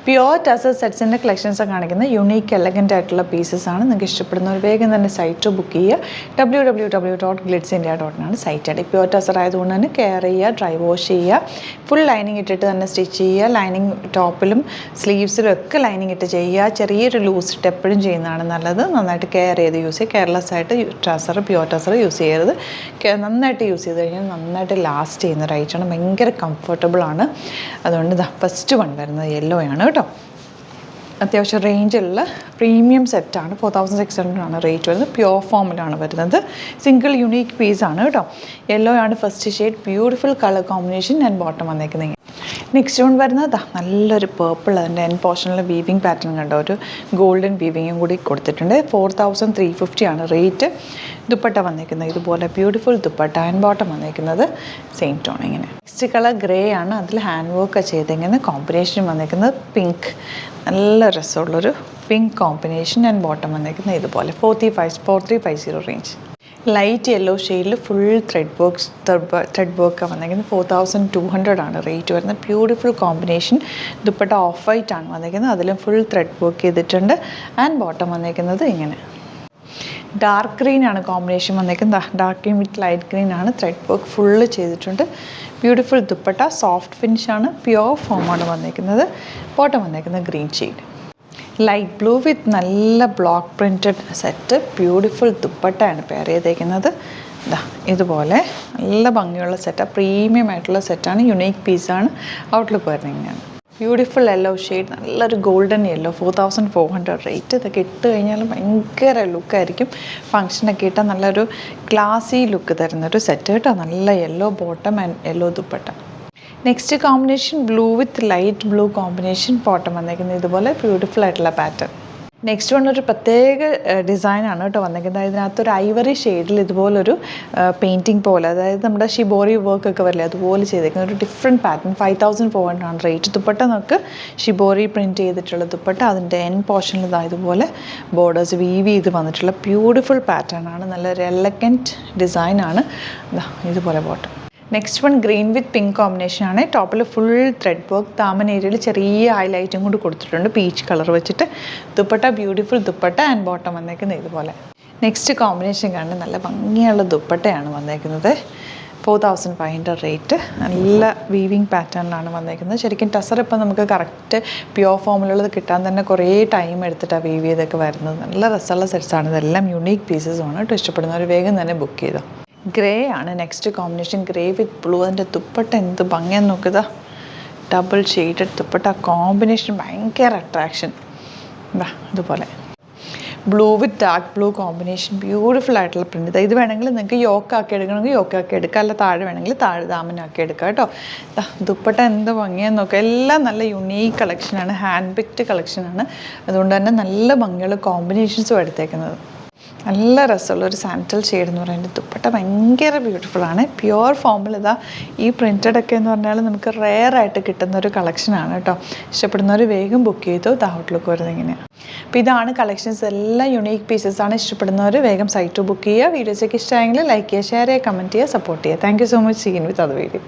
Pure tussar സെറ്റ്സിൻ്റെ collections കാണിക്കുന്ന unique elegant ആയിട്ടുള്ള pieces ആണ്. നിങ്ങൾക്ക് ഇഷ്ടപ്പെടുന്നവർ വേഗം തന്നെ സൈറ്റ് ബുക്ക് ചെയ്യുക. www.glitzindia.in site ID. Pure tussar ആയതുകൊണ്ട് തന്നെ കെയർ ചെയ്യുക, ഡ്രൈ വാഷ് ചെയ്യുക, ഫുൾ ലൈനിങ് ഇട്ടിട്ട് തന്നെ സ്റ്റിച്ച് ചെയ്യുക. ലൈനിങ് ടോപ്പിലും സ്ലീവ്സിലും ഒക്കെ ലൈനിങ് ഇട്ട് ചെയ്യുക. ചെറിയൊരു ലൂസ് ഇട്ട് എപ്പോഴും ചെയ്യുന്നതാണ് നല്ലത്. നന്നായിട്ട് കെയർ ചെയ്ത് യൂസ് ചെയ്യുക. കെയർലെസ് ആയിട്ട് പ്യുവർ ടസർ യൂസ് ചെയ്യരുത്. നന്നായിട്ട് യൂസ് ചെയ്ത് കഴിഞ്ഞാൽ നന്നായിട്ട് ലാസ്റ്റ് ചെയ്യുന്ന ഒരു ഐറ്റമാണ്. ഭയങ്കര കംഫർട്ടബിളാണ്. അതുകൊണ്ട് ഫസ്റ്റ് വൺ വരുന്നത് യെല്ലോ ആണ് കേട്ടോ. അത്യാവശ്യം റേഞ്ചുള്ള പ്രീമിയം സെറ്റാണ്. 4600 ആണ് റേറ്റ് വരുന്നത്. പ്യുവർ ഫോമിലാണ് വരുന്നത്. സിംഗിൾ യുണീക്ക് പീസാണ് കേട്ടോ. യെല്ലോ ആണ് first shade. Beautiful colour combination and bottom വന്നേക്കുന്നത്. നെക്സ്റ്റ് വൺ വരുന്നത് നല്ലൊരു പേർപ്പിൾ. അതിൻ്റെ എൻ പോർഷനിലെ വീവിങ് പാറ്റേൺ കണ്ടോ, ഒരു ഗോൾഡൻ വീവിങ്ങും കൂടി കൊടുത്തിട്ടുണ്ട്. 4350 ആണ് റേറ്റ്. ദുപ്പട്ട വന്നേക്കുന്നത് ഇതുപോലെ ബ്യൂട്ടിഫുൾ ദുപ്പട്ട. ആൻഡ് ബോട്ടം വന്നേക്കുന്നത് സെയിം ടോൺ ഇങ്ങനെ. നെക്സ്റ്റ് കളർ ഗ്രേ ആണ്. അതിൽ ഹാൻഡ് വർക്ക് ചെയ്തിങ്ങനെ കോമ്പിനേഷൻ വന്നേക്കുന്നത് പിങ്ക്. നല്ല രസമുള്ളൊരു പിങ്ക് കോമ്പിനേഷൻ. ആൻഡ് ബോട്ടം വന്നേക്കുന്നത് ഇതുപോലെ 4350 റേഞ്ച്. ലൈറ്റ് യെല്ലോ ഷെയ്ഡിൽ ഫുൾ ത്രെഡ് വർക്ക് വന്നിരിക്കുന്നത്. 4200 ആണ് റേറ്റ് വരുന്നത്. Beautiful combination. Dupatta of white ആണ് വന്നിരിക്കുന്നത്. അതിലും ഫുൾ ത്രെഡ് വർക്ക് ചെയ്തിട്ടുണ്ട്. ആൻഡ് ബോട്ടം വന്നിരിക്കുന്നത് ഇങ്ങനെ ഡാർക്ക് ഗ്രീൻ ആണ് കോമ്പിനേഷൻ വന്നിരിക്കുന്നത്. Dark green with light green ആണ്. ത്രെഡ് വർക്ക് ഫുള്ള് ചെയ്തിട്ടുണ്ട്. ബ്യൂട്ടിഫുൾ ദുപ്പട്ട. സോഫ്റ്റ് ഫിനിഷാണ്. പ്യുവർ ഫോമാണ് വന്നിരിക്കുന്നത്. ബോട്ടം വന്നിരിക്കുന്നത് ഗ്രീൻ ഷെയ്ഡ്. ലൈറ്റ് ബ്ലൂ വിത്ത് നല്ല ബ്ലോക്ക് പ്രിൻറ്റഡ് സെറ്റ്. ബ്യൂട്ടിഫുൾ ദുപ്പട്ടയാണ് പെയർ ചെയ്തേക്കുന്നത്. ഇതുപോലെ നല്ല ഭംഗിയുള്ള സെറ്റാണ്. പ്രീമിയം ആയിട്ടുള്ള സെറ്റാണ്. യുണീക്ക് പീസാണ്. ഔട്ട്ലുക്ക് വരുന്നത് ഇങ്ങനെയാണ്. Beautiful yellow shade. നല്ലൊരു ഗോൾഡൻ യെല്ലോ. 4400 റേറ്റ്. ഇതൊക്കെ ഇട്ട് കഴിഞ്ഞാൽ ഭയങ്കര ലുക്കായിരിക്കും. ഫങ്ഷനൊക്കെ ഇട്ടാൽ നല്ലൊരു ക്ലാസി ലുക്ക് തരുന്നൊരു സെറ്റ് കേട്ടോ. നല്ല yellow bottom and yellow dupatta. Next combination blue with light blue combination. Bottom വന്നേക്കുന്നത് ഇതുപോലെ ബ്യൂട്ടിഫുൾ ആയിട്ടുള്ള പാറ്റേൺ. നെക്സ്റ്റ് വൺ ഒരു പ്രത്യേക ഡിസൈനാണ് കേട്ടോ വന്നിരിക്കുന്നത്. ഇതിനകത്തൊരു ഐവറി ഷെയ്ഡിൽ ഇതുപോലൊരു പെയിൻറ്റിങ് പോലെ, അതായത് നമ്മുടെ ഷിബോറി വർക്കൊക്കെ വരില്ലേ, അതുപോലെ ചെയ്തേക്കുന്ന ഒരു ഡിഫറെൻറ്റ് പാറ്റേൺ. 5400 ആണ് റേറ്റ്. ദുപ്പട്ട നമുക്ക് ഷിബോറി പ്രിൻറ്റ് ചെയ്തിട്ടുള്ള ദുപ്പട്ട. അതിൻ്റെ എൻ പോർഷനിൽ ഇതുപോലെ ബോർഡേഴ്സ് വീവ് ചെയ്ത് വന്നിട്ടുള്ള ബ്യൂട്ടിഫുൾ പാറ്റേൺ ആണ്. നല്ലൊരു എലഗൻറ്റ് ഡിസൈനാണ്. ഇതുപോലെ ബോട്ടം. നെക്സ്റ്റ് വൺ ഗ്രീൻ വിത്ത് പിങ്ക് കോമ്പിനേഷൻ ആണ്. ടോപ്പിൽ ഫുൾ ത്രെഡ് വർക്ക്. താമൻ ഏരിയയിൽ ചെറിയ ഹൈലൈറ്റും കൂടി കൊടുത്തിട്ടുണ്ട് പീച്ച് കളർ വെച്ചിട്ട്. Dupatta beautiful dupatta. And bottom വന്നേക്കുന്നത് ഇതുപോലെ. നെക്സ്റ്റ് കോമ്പിനേഷൻ കാണുന്നത് നല്ല ഭംഗിയുള്ള ദുപ്പട്ടയാണ് വന്നേക്കുന്നത്. 4500 റേറ്റ്. നല്ല വീവിങ് പാറ്റേണിലാണ് വന്നേക്കുന്നത്. ശരിക്കും ടസർ ഇപ്പം നമുക്ക് കറക്റ്റ് പ്യുവർ ഫോമിലുള്ളത് കിട്ടാൻ തന്നെ കുറേ ടൈം എടുത്തിട്ടാണ് വീവ് ചെയ്തൊക്കെ വരുന്നത്. നല്ല രസമുള്ള സെറ്റ്സാണ്. ഇതെല്ലാം യുണീക്ക് പീസസുമാണ് കേട്ടോ. ഇഷ്ടപ്പെടുന്നവർ വേഗം തന്നെ ബുക്ക് ചെയ്തോ. ഗ്രേ ആണ് നെക്സ്റ്റ് കോമ്പിനേഷൻ. ഗ്രേ വിത്ത് ബ്ലൂ. അതിൻ്റെ ദുപ്പട്ട എന്ത് ഭംഗിയാന്ന് നോക്കുക. Double shaded dupatta. കോമ്പിനേഷൻ ഭയങ്കര അട്രാക്ഷൻ. ഇതുപോലെ ബ്ലൂ വിത്ത് ഡാർക്ക് ബ്ലൂ കോമ്പിനേഷൻ. ബ്യൂട്ടിഫുൾ ആയിട്ടുള്ള പ്രിൻ്റ്. ഇത് വേണമെങ്കിൽ നിങ്ങൾക്ക് യോക്കാക്കി എടുക്കണമെങ്കിൽ യോക്കാക്കി എടുക്കുക. അല്ല താഴെ വേണമെങ്കിൽ താഴെ ദാമനാക്കി എടുക്കുക കേട്ടോ. ദുപ്പട്ട എന്ത് ഭംഗിയാന്ന് നോക്കുക. എല്ലാം നല്ല യുണീക്ക് കളക്ഷനാണ്. ഹാൻഡ് പിക്ഡ് കളക്ഷനാണ്. അതുകൊണ്ട് തന്നെ നല്ല ഭംഗിയുള്ള കോമ്പിനേഷൻസും എടുത്തേക്കുന്നത്. നല്ല രസമുള്ള ഒരു സാൻറ്റൽ ഷെയ്ഡ് എന്ന് പറയുന്നത്. ദുപ്പട്ട ഭയങ്കര ബ്യൂട്ടിഫുള്ളാണ്. പ്യുവർ ഫോമിൽ ഈ പ്രിൻറ്റഡൊക്കെ എന്ന് പറഞ്ഞാൽ നമുക്ക് റെയർ ആയിട്ട് കിട്ടുന്ന ഒരു കളക്ഷനാണ് കേട്ടോ. ഇഷ്ടപ്പെടുന്നവർ വേഗം ബുക്ക് ചെയ്തു. ഔട്ട്ലുക്ക് വരുന്നത് ഇങ്ങനെയാണ്. അപ്പോൾ ഇതാണ് കളക്ഷൻസ്. എല്ലാം യുണീക്ക് പീസസ് ആണ്. ഇഷ്ടപ്പെടുന്നവർ വേഗം സൈറ്റ് ബുക്ക് ചെയ്യുക. വീഡിയോസൊക്കെ ഇഷ്ടമായെങ്കിൽ ലൈക്ക് ചെയ്യുക, ഷെയർ ചെയ്യുക, കമൻറ്റ് ചെയ്യുക, സപ്പോർട്ട് ചെയ്യുക. Thank you so much. സീൻ വിത്ത് അത് വീഡിയോ.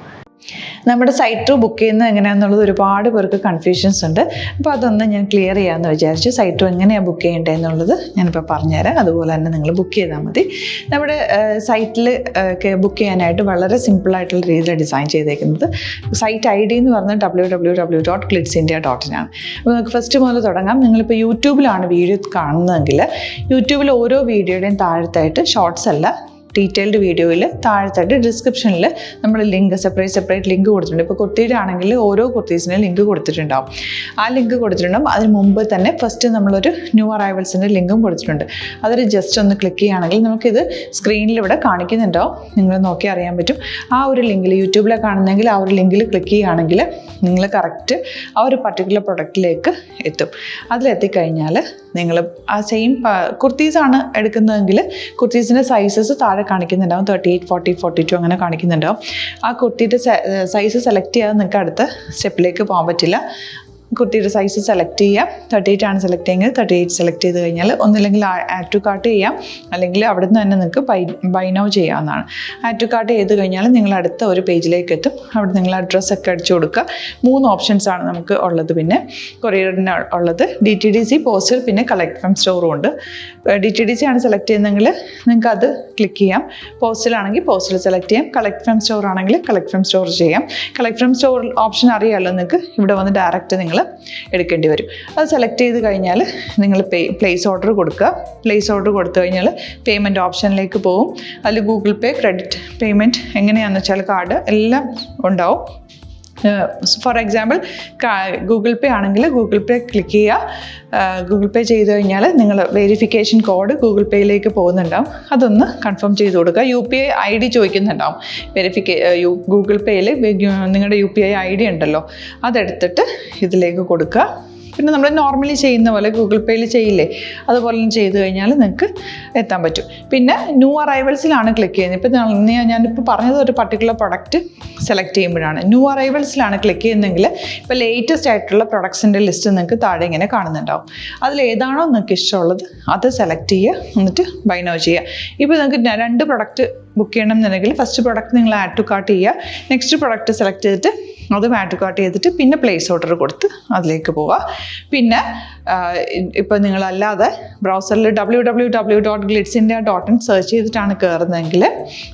നമ്മുടെ സൈറ്റ് ബുക്ക് ചെയ്യുന്നത് എങ്ങനെയാണെന്നുള്ളത് ഒരുപാട് പേർക്ക് കൺഫ്യൂഷൻസ് ഉണ്ട്. അപ്പോൾ അതൊന്ന് ഞാൻ ക്ലിയർ ചെയ്യാമെന്ന് വിചാരിച്ചു. സൈറ്റ് എങ്ങനെയാണ് ബുക്ക് ചെയ്യേണ്ടത് എന്നുള്ളത് ഞാനിപ്പോൾ പറഞ്ഞുതരാം. അതുപോലെ തന്നെ നിങ്ങൾ ബുക്ക് ചെയ്താൽ മതി. നമ്മുടെ സൈറ്റിൽ ബുക്ക് ചെയ്യാനായിട്ട് വളരെ സിമ്പിളായിട്ടുള്ള രീതിയിൽ ഡിസൈൻ ചെയ്തേക്കുന്നത്. സൈറ്റ് ID എന്ന് പറഞ്ഞാൽ www.glitzindia.in ആണ്. അപ്പോൾ നമുക്ക് ഫസ്റ്റ് മുതൽ തുടങ്ങാം. നിങ്ങളിപ്പോൾ യൂട്യൂബിലാണ് വീഡിയോ കാണുന്നതെങ്കിൽ യൂട്യൂബിൽ ഓരോ വീഡിയോയുടെയും താഴത്തായിട്ട് ഷോർട്സ് അല്ല, ഡീറ്റെയിൽഡ് വീഡിയോയിൽ താഴത്തായിട്ട് ഡിസ്ക്രിപ്ഷനിൽ നമ്മൾ ലിങ്ക് സെപ്പറേറ്റ് ലിങ്ക് കൊടുത്തിട്ടുണ്ട്. ഇപ്പോൾ കുർത്തിയുടെ ആണെങ്കിൽ ഓരോ കുർത്തീസിനും ലിങ്ക് കൊടുത്തിട്ടുണ്ടാവും. ആ ലിങ്ക് കൊടുത്തിട്ടുണ്ടാവും. അതിന് മുമ്പ് തന്നെ ഫസ്റ്റ് നമ്മളൊരു ന്യൂ അറൈവൽസിൻ്റെ ലിങ്കും കൊടുത്തിട്ടുണ്ട്. അതൊരു ജസ്റ്റ് ഒന്ന് ക്ലിക്ക് ചെയ്യുകയാണെങ്കിൽ നമുക്കിത് സ്ക്രീനിൽ ഇവിടെ കാണിക്കുന്നുണ്ടാവും. നിങ്ങൾ നോക്കി അറിയാൻ പറ്റും. ആ ഒരു ലിങ്കിൽ യൂട്യൂബിലെ കാണുന്നെങ്കിൽ ആ ഒരു ലിങ്കിൽ ക്ലിക്ക് ചെയ്യുകയാണെങ്കിൽ നിങ്ങൾ കറക്റ്റ് ആ ഒരു പർട്ടിക്കുലർ പ്രൊഡക്റ്റിലേക്ക് എത്തും. അതിലെത്തിക്കഴിഞ്ഞാൽ നിങ്ങൾ ആ സെയിം കുർത്തീസാണ് എടുക്കുന്നതെങ്കിൽ കുർത്തീസിൻ്റെ സൈസസ് താഴെ കാണിക്കുന്നുണ്ടാവും. 38, 40, 42 അങ്ങനെ കാണിക്കുന്നുണ്ടാവും. ആ കുർത്തിയുടെ സൈസ് സെലക്ട് ചെയ്യാതെ നിങ്ങൾക്ക് അടുത്ത സ്റ്റെപ്പിലേക്ക് പോകാൻ പറ്റില്ല. കുർത്തിയുടെ സൈസ് സെലക്ട് ചെയ്യുക. 38 ആണ് സെലക്ട് ചെയ്യുന്നത്. 38 സെലക്ട് ചെയ്ത് കഴിഞ്ഞാൽ ഒന്നില്ലെങ്കിൽ ആഡ് ടു കാർട്ട് ചെയ്യാം, അല്ലെങ്കിൽ അവിടെ നിന്ന് തന്നെ നിങ്ങൾക്ക് ബൈ നൗ ചെയ്യാവുന്നതാണ്. ആഡ് ടു കാർട്ട് ചെയ്ത് കഴിഞ്ഞാൽ നിങ്ങൾ അടുത്ത ഒരു പേജിലേക്ക് എത്തും. അവിടെ നിങ്ങൾ അഡ്രസ്സൊക്കെ അടിച്ചു കൊടുക്കുക. 3 ഓപ്ഷൻസാണ് നമുക്ക് ഉള്ളത്. പിന്നെ കൊറിയറിന് ഉള്ളത് DTDC, പോസ്റ്റൽ, പിന്നെ കളക്ട് ഫ്രം സ്റ്റോറും ഉണ്ട്. DTDC ആണ് സെലക്ട് ചെയ്യുന്നതെങ്കിൽ നിങ്ങൾക്ക് അത് ക്ലിക്ക് ചെയ്യാം. പോസ്റ്റലാണെങ്കിൽ പോസ്റ്റൽ സെലക്ട് ചെയ്യാം. കളക്ട് ഫ്രം സ്റ്റോർ ആണെങ്കിൽ കളക്ട് ഫ്രം സ്റ്റോർ ചെയ്യാം. കളക്ട് ഫ്രം സ്റ്റോർ ഓപ്ഷൻ അറിയാമല്ലോ നിങ്ങൾക്ക്. ഇവിടെ വന്ന് ഡയറക്റ്റ് നിങ്ങൾ എടുക്കേണ്ടി വരും. അത് സെലക്ട് ചെയ്ത് കഴിഞ്ഞാൽ നിങ്ങൾ പ്ലേസ് ഓർഡർ കൊടുക്കുക. പ്ലേസ് ഓർഡർ കൊടുത്തു കഴിഞ്ഞാൽ പേയ്മെൻറ്റ് ഓപ്ഷനിലേക്ക് പോകും. അതിൽ ഗൂഗിൾ പേ, ക്രെഡിറ്റ് പേയ്മെൻറ്റ് എങ്ങനെയാണെന്ന് വെച്ചാൽ കാർഡ് എല്ലാം ഉണ്ടാവും. ഫോർ എക്സാമ്പിൾ ഗൂഗിൾ പേ ആണെങ്കിൽ ഗൂഗിൾ പേ ക്ലിക്ക് ചെയ്യുക. ഗൂഗിൾ പേ ചെയ്ത് കഴിഞ്ഞാൽ നിങ്ങൾ വെരിഫിക്കേഷൻ കോഡ് ഗൂഗിൾ പേയിലേക്ക് പോകുന്നുണ്ടാവും. അതൊന്ന് കൺഫേം ചെയ്ത് കൊടുക്കുക. UPI ID ചോദിക്കുന്നുണ്ടാവും. ഗൂഗിൾ പേയിൽ നിങ്ങളുടെ UPI ID ഉണ്ടല്ലോ, അതെടുത്തിട്ട് ഇതിലേക്ക് കൊടുക്കുക. പിന്നെ നമ്മൾ നോർമലി ചെയ്യുന്ന പോലെ ഗൂഗിൾ പേയിൽ ചെയ്യില്ലേ, അതുപോലെ ചെയ്ത് കഴിഞ്ഞാൽ നിങ്ങൾക്ക് എത്താൻ പറ്റും. പിന്നെ ന്യൂ അറൈവൽസിലാണ് ക്ലിക്ക് ചെയ്യുന്നത്. ഇപ്പം ഞാനിപ്പോൾ പറഞ്ഞത് ഒരു പർട്ടിക്കുലർ പ്രൊഡക്റ്റ് സെലക്ട് ചെയ്യുമ്പോഴാണ്. ന്യൂ അറൈവൽസിലാണ് ക്ലിക്ക് ചെയ്യുന്നതെങ്കിൽ ഇപ്പോൾ ലേറ്റസ്റ്റ് ആയിട്ടുള്ള പ്രൊഡക്ട്സിൻ്റെ ലിസ്റ്റ് നിങ്ങൾക്ക് താഴെ ഇങ്ങനെ കാണുന്നുണ്ടാവും. അതിലേതാണോ നിങ്ങൾക്ക് ഇഷ്ടമുള്ളത് അത് സെലക്ട് ചെയ്യുക, എന്നിട്ട് ബൈ നൗ ചെയ്യുക. ഇപ്പോൾ നിങ്ങൾക്ക് 2 പ്രൊഡക്റ്റ് ബുക്ക് ചെയ്യണം എന്നുണ്ടെങ്കിൽ ഫസ്റ്റ് പ്രൊഡക്റ്റ് നിങ്ങൾ ആഡ് ടു കാർട്ട് ചെയ്യുക. നെക്സ്റ്റ് പ്രൊഡക്റ്റ് സെലക്ട് ചെയ്തിട്ട് അതും ആഡ് ടു കാർട്ട് ചെയ്തിട്ട് പിന്നെ പ്ലേസ് ഓർഡർ കൊടുത്ത് അതിലേക്ക് പോവുക. പിന്നെ ഇപ്പോൾ നിങ്ങളല്ലാതെ ബ്രൗസറിൽ www.glitzindia.in സെർച്ച് ചെയ്തിട്ടാണ് കയറുന്നതെങ്കിൽ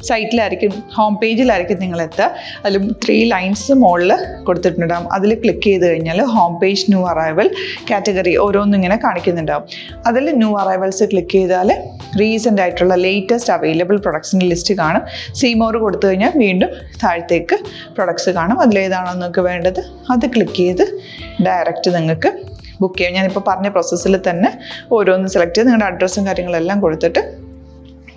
സൈറ്റിലായിരിക്കും, ഹോം പേജിലായിരിക്കും നിങ്ങളെത്തുക. അതിൽ 3 ലൈൻസ് മുകളിൽ കൊടുത്തിട്ടുണ്ടാകും. അതിൽ ക്ലിക്ക് ചെയ്ത് കഴിഞ്ഞാൽ home page, new arrival, category ഓരോന്നും ഇങ്ങനെ കാണിക്കുന്നുണ്ടാവും. അതിൽ ന്യൂ അറൈവൽസ് ക്ലിക്ക് ചെയ്താൽ റീസെൻ്റ് ആയിട്ടുള്ള ലേറ്റസ്റ്റ് അവൈലബിൾ പ്രൊഡക്ട്സിൻ്റെ ലിസ്റ്റ് കാണും. സീമോർ കൊടുത്തു കഴിഞ്ഞാൽ വീണ്ടും താഴത്തേക്ക് പ്രൊഡക്ട്സ് കാണും. അതിലേതാണോ നിങ്ങൾക്ക് വേണ്ടത് അത് ക്ലിക്ക് ചെയ്ത് ഡയറക്റ്റ് നിങ്ങൾക്ക് ബുക്ക് ചെയ്യാം. ഞാനിപ്പോൾ പറഞ്ഞ പ്രോസസ്സിൽ തന്നെ ഓരോന്ന് സെലക്ട് ചെയ്ത് നിങ്ങളുടെ അഡ്രസ്സും കാര്യങ്ങളെല്ലാം കൊടുത്തിട്ട്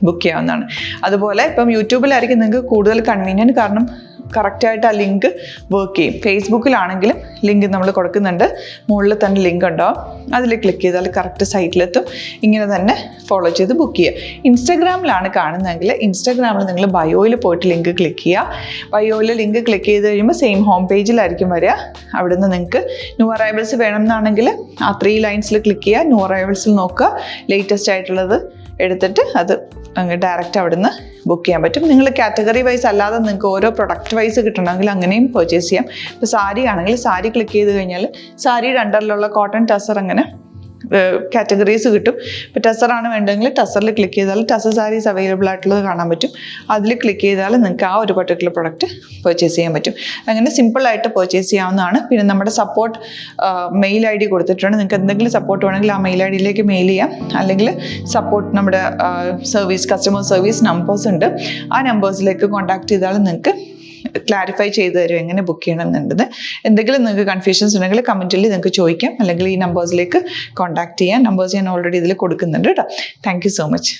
ബുക്ക് ചെയ്യാവുന്നതാണ്. അതുപോലെ ഇപ്പം യൂട്യൂബിലായിരിക്കും നിങ്ങൾക്ക് കൂടുതൽ കൺവീനിയൻറ്റ്, കാരണം കറക്റ്റായിട്ട് ആ ലിങ്ക് വർക്ക് ചെയ്യും. ഫേസ്ബുക്കിലാണെങ്കിലും ലിങ്ക് നമ്മൾ കൊടുക്കുന്നുണ്ട്, മുകളിൽ തന്നെ ലിങ്ക് ഉണ്ടാവും. അതിൽ ക്ലിക്ക് ചെയ്താൽ കറക്റ്റ് സൈറ്റിലെത്തും. ഇങ്ങനെ തന്നെ ഫോളോ ചെയ്ത് ബുക്ക് ചെയ്യുക. ഇൻസ്റ്റാഗ്രാമിലാണ് കാണുന്നതെങ്കിൽ ഇൻസ്റ്റാഗ്രാമിൽ നിങ്ങൾ ബയോയിൽ പോയിട്ട് ലിങ്ക് ക്ലിക്ക് ചെയ്യുക. ബയോയിൽ ലിങ്ക് ക്ലിക്ക് ചെയ്ത് കഴിയുമ്പോൾ സെയിം ഹോം പേജിലായിരിക്കും വരിക. അവിടുന്ന് നിങ്ങൾക്ക് ന്യൂ അറൈവൽസ് വേണമെന്നാണെങ്കിൽ ആ 3 ലൈൻസിൽ ക്ലിക്ക് ചെയ്യുക. ന്യൂ അറൈവൽസിൽ നോക്കുക, ലേറ്റസ്റ്റ് ആയിട്ടുള്ളത് എടുത്തിട്ട് അത് അങ്ങ് ഡയറക്റ്റ് അവിടുന്ന് ബുക്ക് ചെയ്യാൻ പറ്റും. നിങ്ങൾ കാറ്റഗറി വൈസ് അല്ലാതെ നിങ്ങൾക്ക് ഓരോ പ്രൊഡക്റ്റ് വൈസ് കിട്ടണമെങ്കിൽ അങ്ങനെയും പർച്ചേസ് ചെയ്യാം. ഇപ്പോൾ സാരി ആണെങ്കിൽ സാരി ക്ലിക്ക് ചെയ്ത് കഴിഞ്ഞാൽ സാരിയുടെ അണ്ടറിലുള്ള കോട്ടൺ ടസർ അങ്ങനെ കാറ്റഗറീസ് കിട്ടും. ഇപ്പോൾ ടസറാണ് വേണ്ടതെങ്കിൽ ടസറിൽ ക്ലിക്ക് ചെയ്താൽ ടസർ സാരീസ് അവൈലബിൾ ആയിട്ടുള്ളത് കാണാൻ പറ്റും. അതിൽ ക്ലിക്ക് ചെയ്താൽ നിങ്ങൾക്ക് ആ ഒരു പർട്ടിക്കുലർ പ്രൊഡക്റ്റ് പർച്ചേസ് ചെയ്യാൻ പറ്റും. അങ്ങനെ സിമ്പിളായിട്ട് പർച്ചേസ് ചെയ്യാവുന്നതാണ്. പിന്നെ നമ്മുടെ സപ്പോർട്ട് മെയിൽ ID കൊടുത്തിട്ടുണ്ട്. നിങ്ങൾക്ക് എന്തെങ്കിലും സപ്പോർട്ട് വേണമെങ്കിൽ ആ മെയിൽ IDയിലേക്ക് മെയിൽ ചെയ്യാം. അല്ലെങ്കിൽ സപ്പോർട്ട് നമ്മുടെ കസ്റ്റമർ സർവീസ് നമ്പേഴ്സ് ഉണ്ട്. ആ നമ്പേഴ്സിലേക്ക് കോൺടാക്ട് ചെയ്താൽ നിങ്ങൾക്ക് ക്ലാരിഫൈ ചെയ്ത് തരും എങ്ങനെ ബുക്ക് ചെയ്യണം എന്നുള്ളത്. എന്തെങ്കിലും നിങ്ങൾക്ക് കൺഫ്യൂഷൻസ് ഉണ്ടെങ്കിൽ കമൻറ്റിൽ നിങ്ങൾക്ക് ചോദിക്കാം, അല്ലെങ്കിൽ ഈ നമ്പേഴ്സിലേക്ക് കോൺടാക്ട് ചെയ്യാം. നമ്പേഴ്സ് ഞാൻ ഓൾറെഡി ഇതിൽ കൊടുക്കുന്നുണ്ട് കേട്ടോ. Thank you so much.